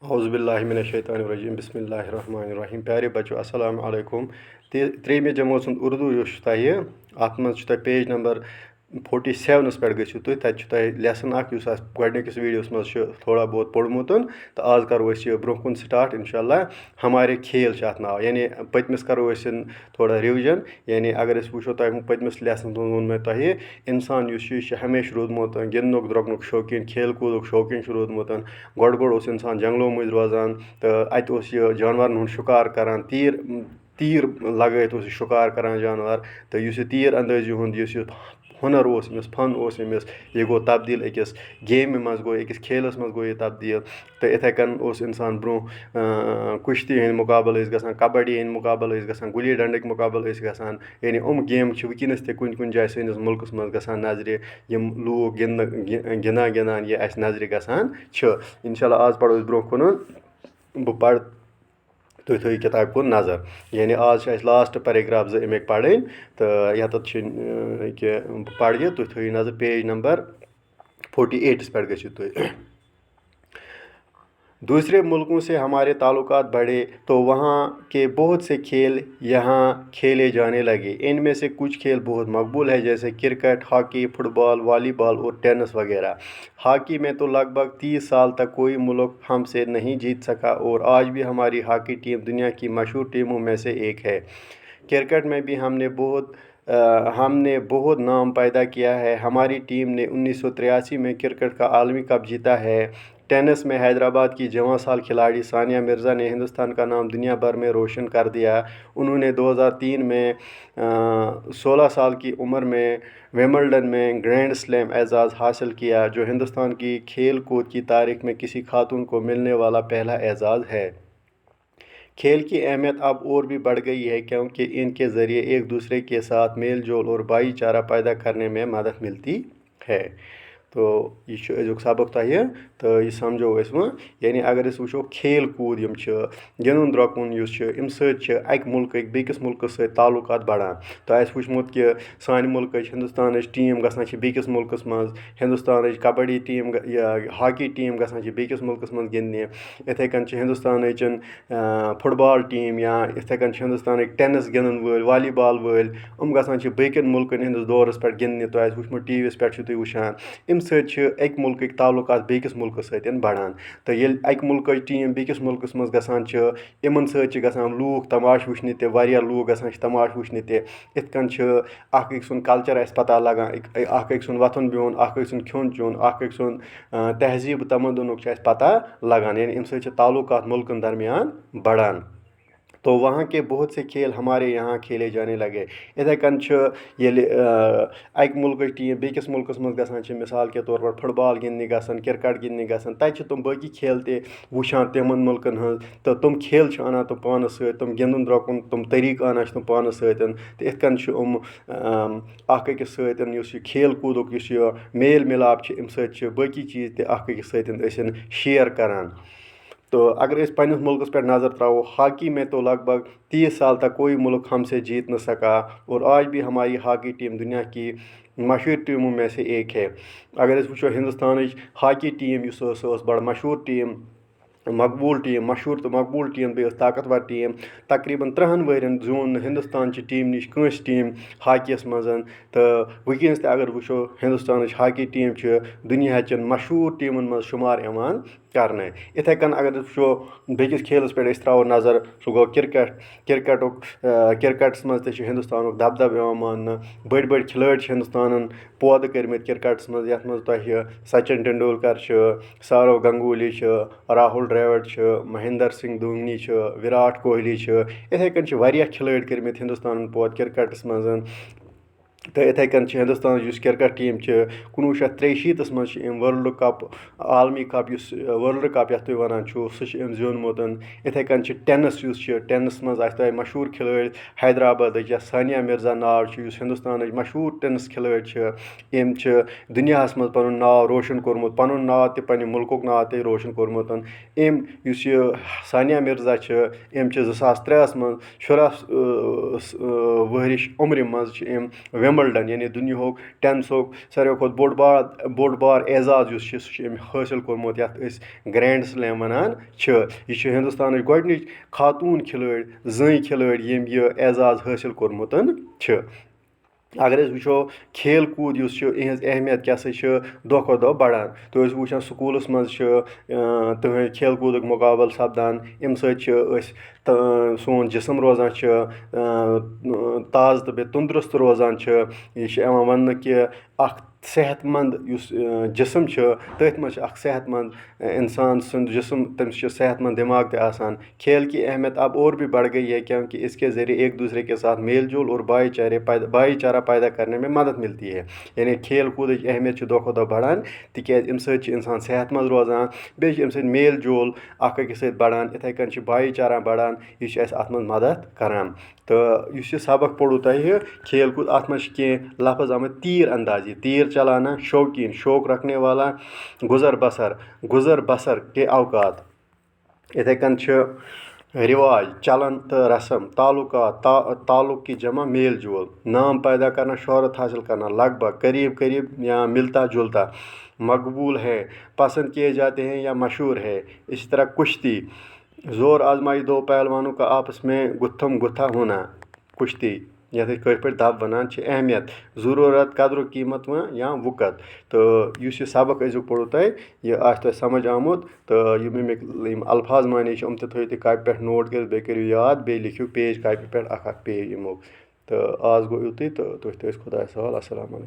औज़ुबिल्लाहि बिस्मिल्लाहिर्रहमानिर्रहीम। प्यारे बच्चों अस्सलाम वालेकुम। त्रेमे जमात सुंद उर्दू अत मज पेज नंबर 47 पे गु तुम लेसन गडनिकस वीडियोस मज थोड़ा बहुत पोर्मुत तो आज करो ब्रो कुन स्टार्ट इंशाल्लाह। हमारे खेल अत नाव यानी पतमिस करो थोड़ा रिविजन। यानी अगर वो तुम पतमिस लेसन वोन मे तुह इंसान हमेशा रूदमुत गिंदनुक द्रोगनुक शौकीन खेल कूदुक शौकीन रूदमुत। गोड़ इंसान जंगलों मज रोजान तो अत जानवर हूँ शिकार करान तीर लगत शिकार करान जानवर। तो इस तीर अंदाजी हूँ हुनर अमिस फन अमिस यह गो तब्दील अकिस गेम मज गो अकिस खेलस मज गो यह तब्दील। तो इथे कन इंसान ब्रो कुश्ती हंद मुकाबल गसान कबड्डी हंद मुकाबल गसान गुली डंडक मुकाबल गसान। यानी गेम वनस कुन कुन जाए सैनिस मुल्कस मज गसान नजर यम लूक गिंदान गिंदान यह अस नजर गसान। इंशाल्लाह आज पढ़ो ब्रो कुन बह पढ़ तुम थो किताब कुन नज़र। यानी आज लास्ट पैराग्राफ अमिक पढ़ तो यत पढ़ तुम थो नज़र पेज नंबर 48 पे गु तुम। दूसरे मुल्कों से हमारे ताल्लुकात बढ़े तो वहाँ के बहुत से खेल यहाँ खेले जाने लगे। इनमें से कुछ खेल बहुत मकबूल है जैसे क्रिकेट, हॉकी, फुटबॉल, वॉलीबॉल और टेनिस वगैरह। हॉकी में तो लगभग 30 साल तक कोई मुल्क हमसे नहीं जीत सका और आज भी हमारी हॉकी टीम दुनिया की मशहूर टीमों में से एक है। क्रिकेट में भी हमने बहुत नाम पैदा किया है। हमारी टीम ने 1983 में क्रिकेट का आलमी कप जीता है। टेनिस में हैदराबाद की जवां साल खिलाड़ी सानिया मिर्ज़ा ने हिंदुस्तान का नाम दुनिया भर में रोशन कर दिया। उन्होंने 2003 में 16 साल की उम्र में विंबलडन में ग्रैंड स्लैम एजाज़ हासिल किया, जो हिंदुस्तान की खेल कूद की तारीख में किसी खातून को मिलने वाला पहला एजाज़ है। खेल की अहमियत अब और भी बढ़ गई है क्योंकि इनके ज़रिए एक दूसरे के साथ मेल जोल और भाईचारा पैदा करने में मदद मिलती है। तो यह अजुक सबक तुह तो यह समझो वो। यानी अगर वो खेल कूद गिंदन द्रोकुन अम सक मुल्क बेकिस मुल्क सत ताल्लुकात बढ़ान। तो वुचमुत कि सान मुल्क हिंदुस्तान टीम गसान बेकिस मुल्कस मज, Hindustan kabaddi team hockey team गसान बेकिस मुल्कस मज गिंदने। इथे कन हिंदुस्तान फुटबॉल टीम या इथे कन हिंदुस्तान टेनिस गिंदन वल वॉलीबॉल वल गसान बेकिन मुल्कन हंदिस दौरस पे गिंदने। तो वुचमुत टीवी पे तुम वुचान अम सक मुल्क ताल्लुकात बेकिस मुल्क सत बढ़ान। तो ये मुल्क टीम बेकिस मुल्कस मज गसान इमन सत गसान लूक तमाश वुचने ते वारिया लूक गसान तमाश वुचने ते। इत कन अक सुंद कल्चर पता लगान अक सुंद वथन बिहन अक सुंद खेन चोन अक सुंद तहजीब तमदुनुक पता लगान। यानी अम सत ताल्लुकात मुल्कन दरमियान बढ़ान। तो वहाँ के बहुत से खेल हमारे यहाँ खेले जाने लगे। इथे कन अक मुल्क टीम बेकिस मुल्कस मज गसान मिसाल के तौर पर फुटबॉल गिंदने गसान क्रिकेट गिंदने गसान तत तुम बाकी खेल ते वुचान तिमन मुल्कन हज। तो तुम खेल अनान तुम पानस सत तुम गिंदन द्रोकुन तुम तरीक आना तुम पानस सत। तो इत कन अक सत खेल कूदुक मेल मिलाप अम सत बाकी चीज़ ते अक सत शेयर करान। तो अगर इस पन्निस मुल्कस पे नज़र त्राओ, हॉकी में तो लगभग 30 साल तक कोई मुल्क हमसे जीत न सका और आज भी हमारी हॉकी टीम दुनिया की मशहूर टीमों में से एक है। अगर वो हिंदुस्तान हॉकी टीम बड़ मशहूर टीम मकबूल टीम मशहूर तो मकबूल टीम बे ताकतवर टीम तकरीबन 3 वरियन जून हिंदुस्तान टीम नश कंस टीम हॉकीस मज। तो वनस अगर वो हिंदुस्तान हॉकी टीम दुनिया चन मशहूर टीमन मज शुमार इवान करने। इथे कन अगर वो बेकिस खेलस पे त्रो नज़र सह गो क्रिकेटस मज हिंदुस्तान दबदब मान। बड़ बड़ खिलाड़ी हिंदुस्तान पौध कर्मित क्रिकेटस मज यथ मज तुह सचिन तेंदुलकर, सौरव गंगूली, राहुल द्रविड़, महेंद्र सिंह धोनी, विराट कोहली। इथे कन वारिया खिलाड़ी कर्मित हिंदुस्तान पौध क्रिकेटस मज। तो इथे कन हिंदुस्तान क्रिकेट टीम 1963 मज वर्ल्ड कप आलमी कप वर्ल्ड कप ये तुम वन सह ज्योनमुत। इथे कन टेनिस टेनिस मज तुम मशहूर खिलाड़ी हैदराबाद सानिया मिर्ज़ा नाव हिंदुस्तान मशहूर टेनिस खिलाड़ी अम दुनिया मज पन नाव रोशन कोर्मुत पन नाव तो पे मुल्क नाव तो रोशन कोर्मुत। अम सानिया मिर्ज़ा अम 2003 मज 16 वहरिश उम्र मज गोल्डन यानी दुनियाहुक टेनिसुक सारे खोत बोड़ बार एजाज युस छ सु हासिल कोरमुत यथ अस ग्रैंड स्लैम वनान छ। यह हिंदुस्तान गोडनिच खातून खिलाड़ी जई खिलाड़ी यम यह एजाज हासिल कोरमुतन छ। अगर वो खेल कूद इहज अहमियत क्या दो खो दो बढ़ान तो वो स्कूलस मज तुम खेल कूद मुकाबल सपदान अम सोन जिसम रोजान ताज़ तो बे तंदुरुस्त रोजान यह वन कि सेहतमंद जिसम तथ मज सेहतमंद इंसान सुंद जिसम तमिस सेहतमंद दिमाग ते आसान। खेल की अहमियत अब और भी बढ़ गई है क्योंकि इसके ज़रिए एक दूसरे के साथ मेल जोल और भाईचारा पैदा करने में मदद मिलती है। यानी खेल कूद अहमियत दो खो दो बढ़ान तिकाज अम सत इंसान सेहतमंद रोजान बे अम सत मेल जोल अकिस सत बढ़ान इथे कन भाईचारा बढ़ान यह अत मदद करान। तो इस सबक पढ़ू तुह खेल कूद अत मज कह लफ्ज आमत तीर अंदाजी तीर चलाना शौकीन शौक रखने वाला गुजर बसर के अवकात इथे कन रिवाज चलन तो रस्म ताल्लुकात ताल्लुक की जमा मेल जोल नाम पैदा करना शोहरत हासिल करना लगभग करीब करीब या मिलता जुलता मकबूल है पसंद किए जाते हैं या मशहूर है। इसी तरह कुश्ती जोर आजमाई दो पहलवानों का आपस में गुत्थम गुत्था होना कुश्ती यथ पे दब वनान अहमियत ज़रूरत कदर कीमत या वक़्त। तो इस सबक अजुक पढ़ो तुह यह तुह समझ आमुत तो यम अल्फाज माने हम थो कापि पे नोट कर बे करो याद बे लिखो पेज कापि पे पेज यमो। तो आज गो युत तो तुह खुदा सवाल अस्सलाम वालेकुम।